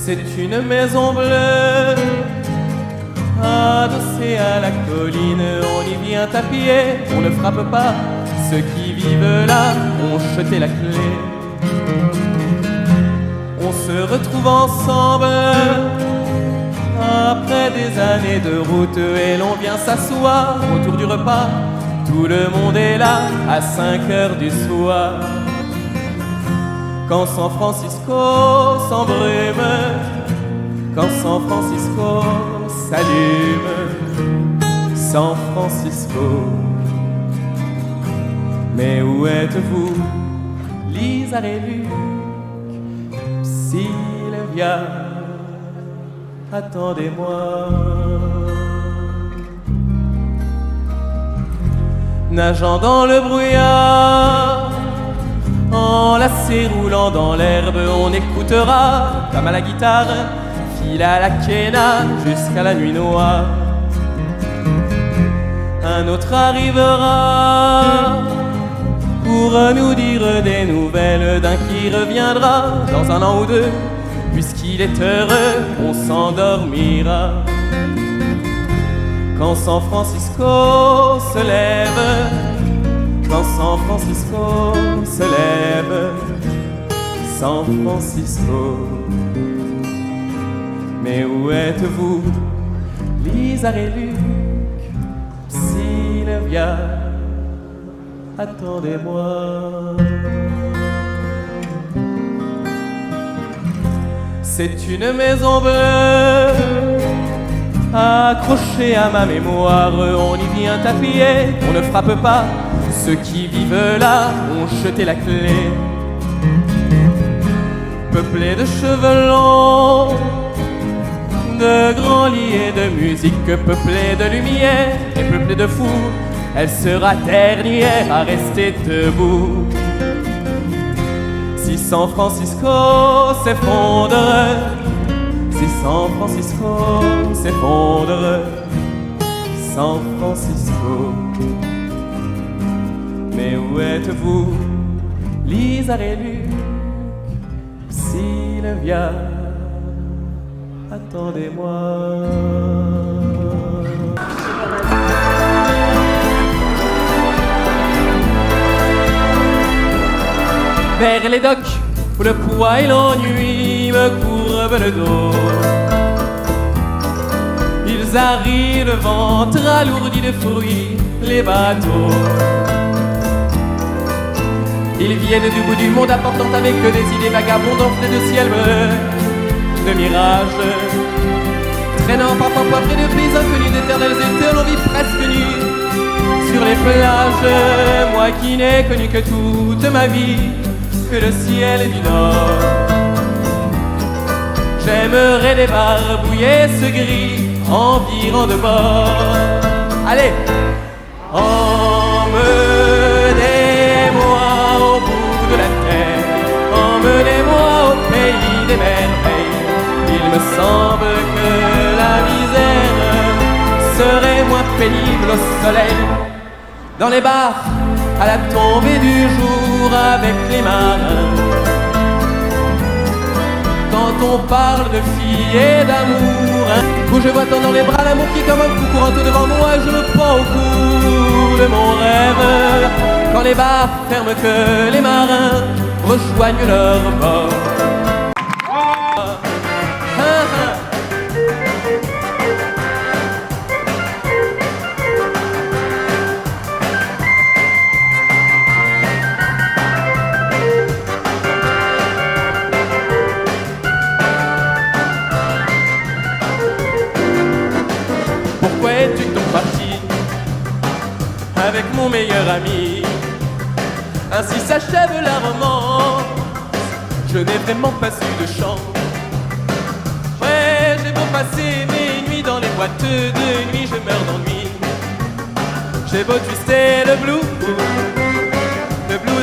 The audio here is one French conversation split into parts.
C'est une maison bleue, adossée à la colline. On y vient à pied, on ne frappe pas. Ceux qui vivent là ont jeté la clé. On se retrouve ensemble après des années de route et l'on vient s'asseoir autour du repas. Tout le monde est là à 5 heures du soir. Quand San Francisco s'embrume, quand San Francisco s'allume, San Francisco. Mais où êtes-vous, Lisa et Luc, Sylvia, attendez-moi. Nageant dans le brouillard, enlacé roulant dans l'herbe, on écoutera, comme à la guitare, fil à la quena jusqu'à la nuit noire. Un autre arrivera pour nous dire des nouvelles d'un qui reviendra dans un an ou deux. Puisqu'il est heureux, on s'endormira. Quand San Francisco se lève, quand San Francisco se lève, San Francisco. Mais où êtes-vous, Lisa et Luc, Sylvia, attendez-moi. C'est une maison bleue, accrochée à ma mémoire. On y vient à pied, on ne frappe pas. Ceux qui vivent là ont jeté la clé. Peuplée de cheveux longs, de grands lits et de musique, peuplée de lumière et peuplée de fous, elle sera dernière à rester debout. Si San Francisco s'effondre, si San Francisco s'effondre, San Francisco. Mais où êtes-vous, Lisa et Luc, Sylvia, attendez-moi. Vers les docks où le poids et l'ennui me courbent le dos, ils arrivent, le ventre alourdi de fruits, les bateaux. Ils viennent du bout du monde apportant avec eux des idées vagabondes enflées de ciel bleu, de mirages, traînant parfois près de pays inconnus, d'éternels étés, l'on vit presque nus sur les plages. Moi qui n'ai connu que toute ma vie que le ciel du nord, j'aimerais débarbouiller ce gris environ de bord. Allez, emmenez-moi au bout de la terre, emmenez-moi au pays des merveilles. Il me semble que la misère serait moins pénible au soleil. Dans les bars, à la tombée du jour avec les marins, quand on parle de filles et d'amour, où je vois tant dans les bras l'amour qui comme un fou courant tout devant moi, je me prends au cou de mon rêve. Quand les bars ferment, que les marins rejoignent leur bord. Pourquoi es-tu donc parti avec mon meilleur ami? Ainsi s'achève la romance, je n'ai vraiment pas su de chance. Ouais, j'ai beau passer mes nuits dans les boîtes de nuit, je meurs d'ennui. J'ai beau twister le blues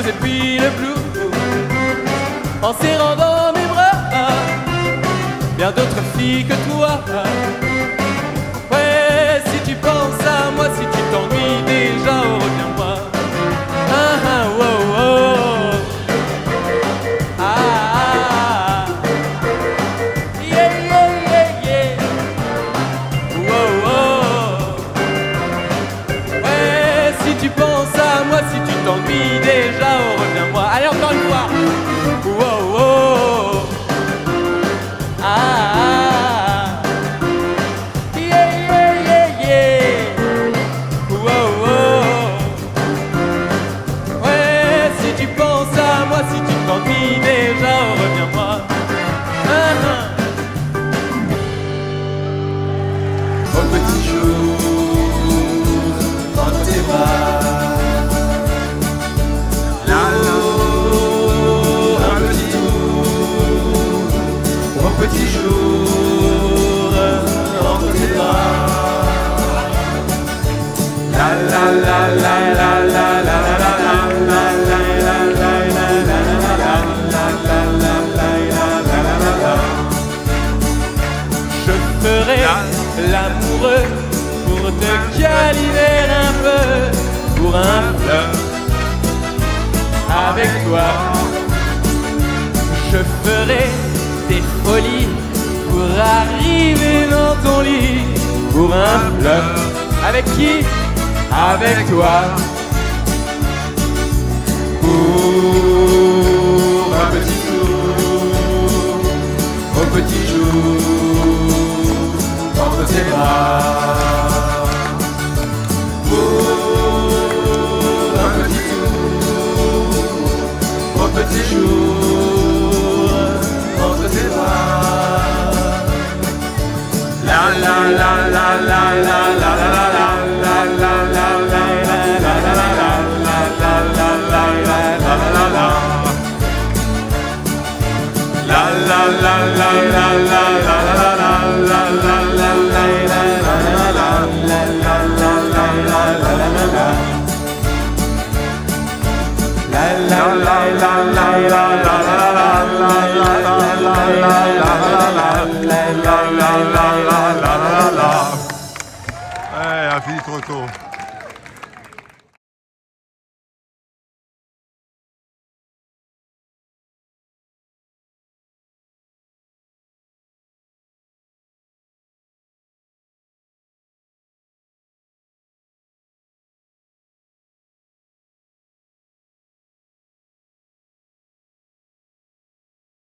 et puis le blues, en serrant dans mes bras bien d'autres filles que toi. Si tu penses à moi, si tu t'ennuies déjà, oh, reviens-moi. Ah ah, oh, oh. Ah, ah, yeah. lit pour un fleuve. Avec qui? Avec toi. Pour un petit tour, au petit jour, entre tes bras. Pour un petit tour, au petit jour, entre tes bras. La la la la la la la la la la la la la. Fini trop tôt.